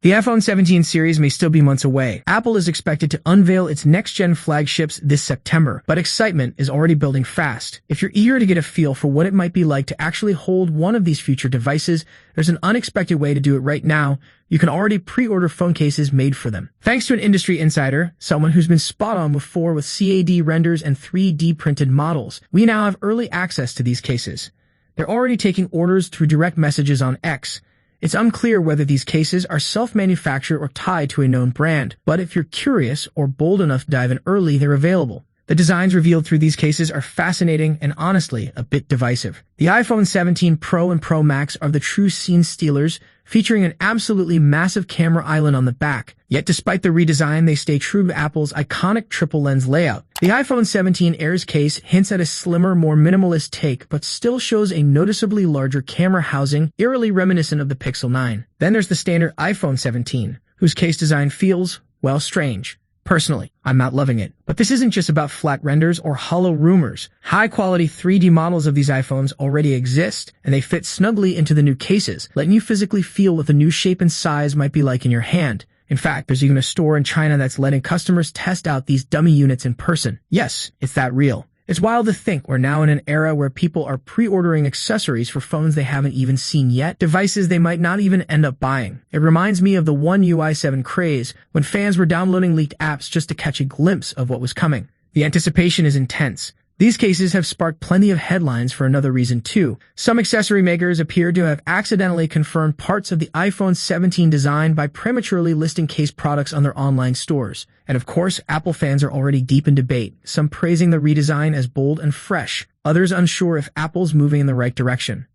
The iPhone 17 series may still be months away. Apple is expected to unveil its next-gen flagships this September, but excitement is already building fast. If you're eager to get a feel for what it might be like to actually hold one of these future devices, there's an unexpected way to do it right now. You can already pre-order phone cases made for them. Thanks to an industry insider, someone who's been spot on before with CAD renders and 3D printed models, we now have early access to these cases. They're already taking orders through direct messages on X. It's unclear whether these cases are self-manufactured or tied to a known brand, but if you're curious or bold enough to dive in early, they're available. The designs revealed through these cases are fascinating and honestly a bit divisive. The iPhone 17 Pro and Pro Max are the true scene stealers, featuring an absolutely massive camera island on the back. Yet despite the redesign, they stay true to Apple's iconic triple-lens layout. The iPhone 17 Air's case hints at a slimmer, more minimalist take, but still shows a noticeably larger camera housing, eerily reminiscent of the Pixel 9. Then there's the standard iPhone 17, whose case design feels, well, strange. Personally, I'm not loving it. But this isn't just about flat renders or hollow rumors. High-quality 3D models of these iPhones already exist, and they fit snugly into the new cases, letting you physically feel what the new shape and size might be like in your hand. In fact, there's even a store in China that's letting customers test out these dummy units in person. Yes, it's that real. It's wild to think we're now in an era where people are pre-ordering accessories for phones they haven't even seen yet, devices they might not even end up buying. It reminds me of the One UI 7 craze, when fans were downloading leaked apps just to catch a glimpse of what was coming. The anticipation is intense. These cases have sparked plenty of headlines for another reason too. Some accessory makers appear to have accidentally confirmed parts of the iPhone 17 design by prematurely listing case products on their online stores. And of course, Apple fans are already deep in debate, some praising the redesign as bold and fresh, others unsure if Apple's moving in the right direction.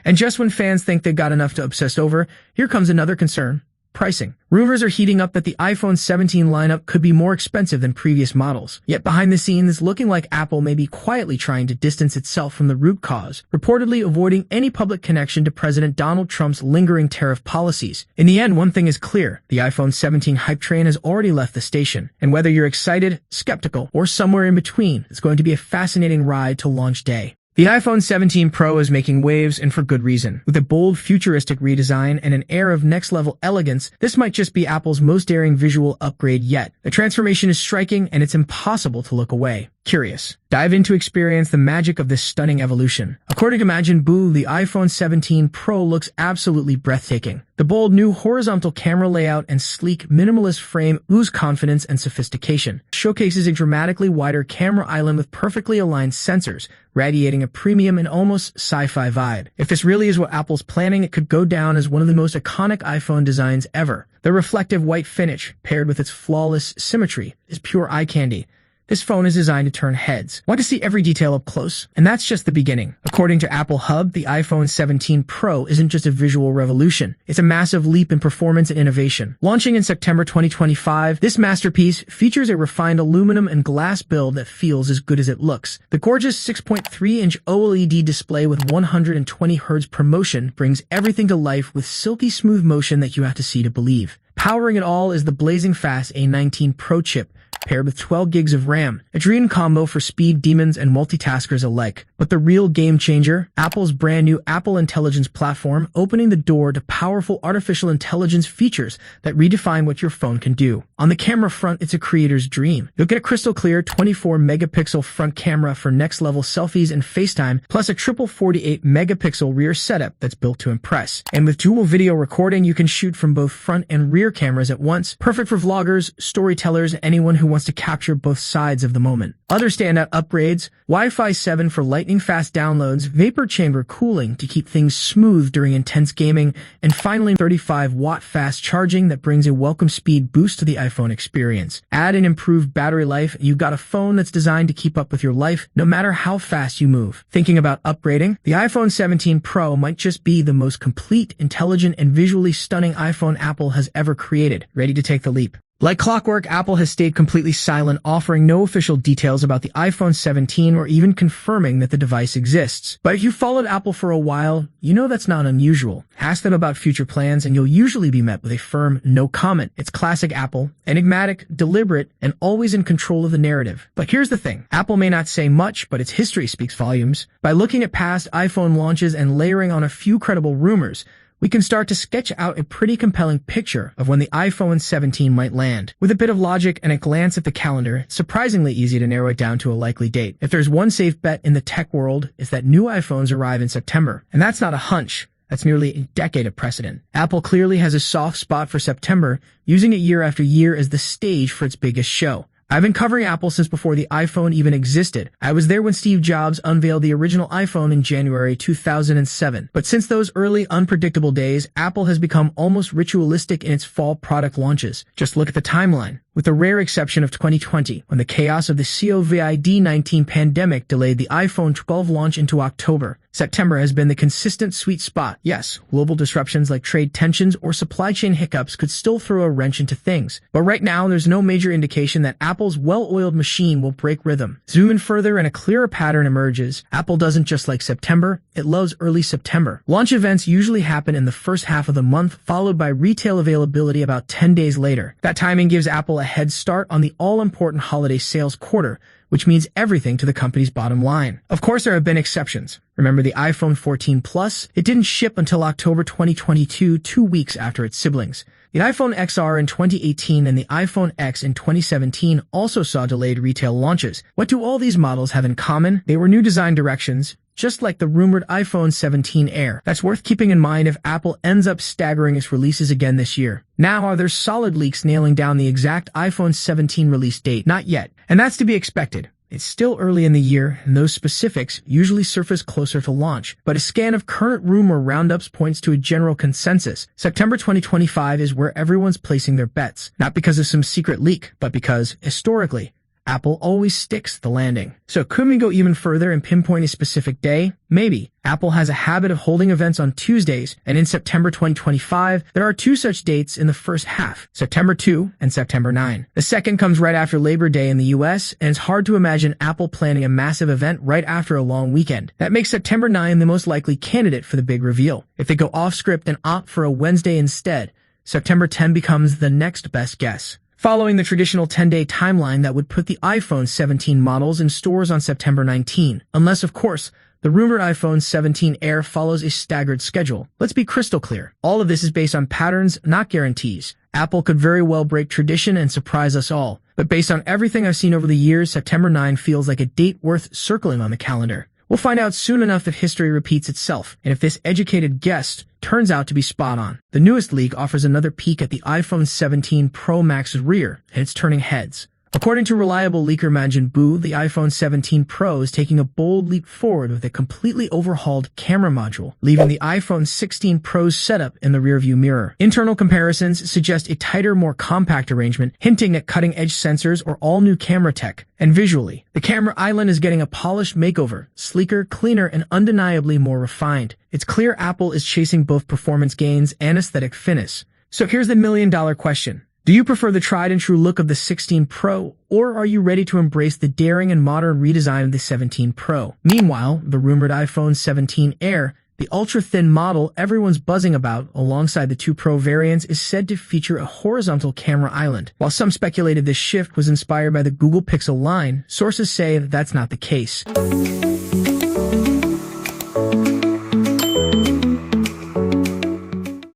And just when fans think they've got enough to obsess over, here comes another concern. Pricing. Rumors are heating up that the iPhone 17 lineup could be more expensive than previous models. Yet behind the scenes, it's looking like Apple may be quietly trying to distance itself from the root cause, reportedly avoiding any public connection to President Donald Trump's lingering tariff policies. In the end, one thing is clear. The iPhone 17 hype train has already left the station. And whether you're excited, skeptical, or somewhere in between, it's going to be a fascinating ride to launch day. The iPhone 17 Pro is making waves, and for good reason. With a bold, futuristic redesign and an air of next-level elegance, this might just be Apple's most daring visual upgrade yet. The transformation is striking, and it's impossible to look away. Curious? Dive in to experience the magic of this stunning evolution. According to Majin Buu, the iPhone 17 Pro looks absolutely breathtaking. The bold new horizontal camera layout and sleek, minimalist frame ooze confidence and sophistication. Showcases a dramatically wider camera island with perfectly aligned sensors, radiating a premium and almost sci-fi vibe. If this really is what Apple's planning, it could go down as one of the most iconic iPhone designs ever. The reflective white finish, paired with its flawless symmetry, is pure eye candy. This phone is designed to turn heads. Want to see every detail up close? And that's just the beginning. According to Apple Hub, the iPhone 17 Pro isn't just a visual revolution. It's a massive leap in performance and innovation. Launching in September 2025, this masterpiece features a refined aluminum and glass build that feels as good as it looks. The gorgeous 6.3-inch OLED display with 120 Hz ProMotion brings everything to life with silky smooth motion that you have to see to believe. Powering it all is the blazing fast A19 Pro chip, paired with 12 gigs of RAM, a dream combo for speed demons and multitaskers alike. But the real game changer, Apple's brand new Apple Intelligence platform, opening the door to powerful artificial intelligence features that redefine what your phone can do. On the camera front, it's a creator's dream. You'll get a crystal clear 24-megapixel front camera for next-level selfies and FaceTime, plus a triple 48-megapixel rear setup that's built to impress. And with dual video recording, you can shoot from both front and rear cameras at once, perfect for vloggers, storytellers, and anyone who wants to capture both sides of the moment. Other standout upgrades: Wi-Fi 7 for lightning-fast downloads, vapor chamber cooling to keep things smooth during intense gaming, and finally 35-watt fast charging that brings a welcome speed boost to the iPhone experience. Add an improved battery life, and you've got a phone that's designed to keep up with your life, no matter how fast you move. Thinking about upgrading? The iPhone 17 Pro might just be the most complete, intelligent, and visually stunning iPhone Apple has ever created. Ready to take the leap? Like clockwork, Apple has stayed completely silent, offering no official details about the iPhone 17 or even confirming that the device exists. But if you've followed Apple for a while, you know that's not unusual. Ask them about future plans and you'll usually be met with a firm no comment. It's classic Apple, enigmatic, deliberate, and always in control of the narrative. But here's the thing. Apple may not say much, but its history speaks volumes. By looking at past iPhone launches and layering on a few credible rumors, we can start to sketch out a pretty compelling picture of when the iPhone 17 might land. With a bit of logic and a glance at the calendar, it's surprisingly easy to narrow it down to a likely date. If there's one safe bet in the tech world, it's that new iPhones arrive in September. And that's not a hunch. That's nearly a decade of precedent. Apple clearly has a soft spot for September, using it year after year as the stage for its biggest show. I've been covering Apple since before the iPhone even existed. I was there when Steve Jobs unveiled the original iPhone in January 2007. But since those early, unpredictable days, Apple has become almost ritualistic in its fall product launches. Just look at the timeline. With the rare exception of 2020, when the chaos of the COVID-19 pandemic delayed the iPhone 12 launch into October, September has been the consistent sweet spot. Yes, global disruptions like trade tensions or supply chain hiccups could still throw a wrench into things. But right now, there's no major indication that Apple's well-oiled machine will break rhythm. Zoom in further and a clearer pattern emerges. Apple doesn't just like September, it loves early September. Launch events usually happen in the first half of the month, followed by retail availability about 10 days later. That timing gives Apple a head start on the all-important holiday sales quarter, which means everything to the company's bottom line. Of course, there have been exceptions. Remember the iPhone 14 Plus? It didn't ship until October 2022, 2 weeks after its siblings. The iPhone XR in 2018 and the iPhone X in 2017 also saw delayed retail launches. What do all these models have in common? They were new design directions, just like the rumored iPhone 17 Air. That's worth keeping in mind if Apple ends up staggering its releases again this year. Now, are there solid leaks nailing down the exact iPhone 17 release date? Not yet. And that's to be expected. It's still early in the year, and those specifics usually surface closer to launch. But a scan of current rumor roundups points to a general consensus. September 2025 is where everyone's placing their bets. Not because of some secret leak, but because, historically, Apple always sticks the landing. So could we go even further and pinpoint a specific day? Maybe. Apple has a habit of holding events on Tuesdays, and in September 2025, there are 2 such dates in the first half, September 2 and September 9. The second comes right after Labor Day in the US, and it's hard to imagine Apple planning a massive event right after a long weekend. That makes September 9 the most likely candidate for the big reveal. If they go off script and opt for a Wednesday instead, September 10 becomes the next best guess. Following the traditional 10-day timeline that would put the iPhone 17 models in stores on September 19, unless, of course, the rumored iPhone 17 Air follows a staggered schedule. Let's be crystal clear. All of this is based on patterns, not guarantees. Apple could very well break tradition and surprise us all. But based on everything I've seen over the years, September 9 feels like a date worth circling on the calendar. We'll find out soon enough if history repeats itself, and if this educated guess turns out to be spot on. The newest leak offers another peek at the iPhone 17 Pro Max's rear, and it's turning heads. According to reliable leaker Majin Buu, the iPhone 17 Pro is taking a bold leap forward with a completely overhauled camera module, leaving the iPhone 16 Pro's setup in the rearview mirror. Internal comparisons suggest a tighter, more compact arrangement, hinting at cutting-edge sensors or all-new camera tech. And visually, the camera island is getting a polished makeover, sleeker, cleaner, and undeniably more refined. It's clear Apple is chasing both performance gains and aesthetic finish. So here's the million-dollar question. Do you prefer the tried-and-true look of the 16 Pro, or are you ready to embrace the daring and modern redesign of the 17 Pro? Meanwhile, the rumored iPhone 17 Air, the ultra-thin model everyone's buzzing about alongside the 2 Pro variants, is said to feature a horizontal camera island. While some speculated this shift was inspired by the Google Pixel line, sources say that that's not the case.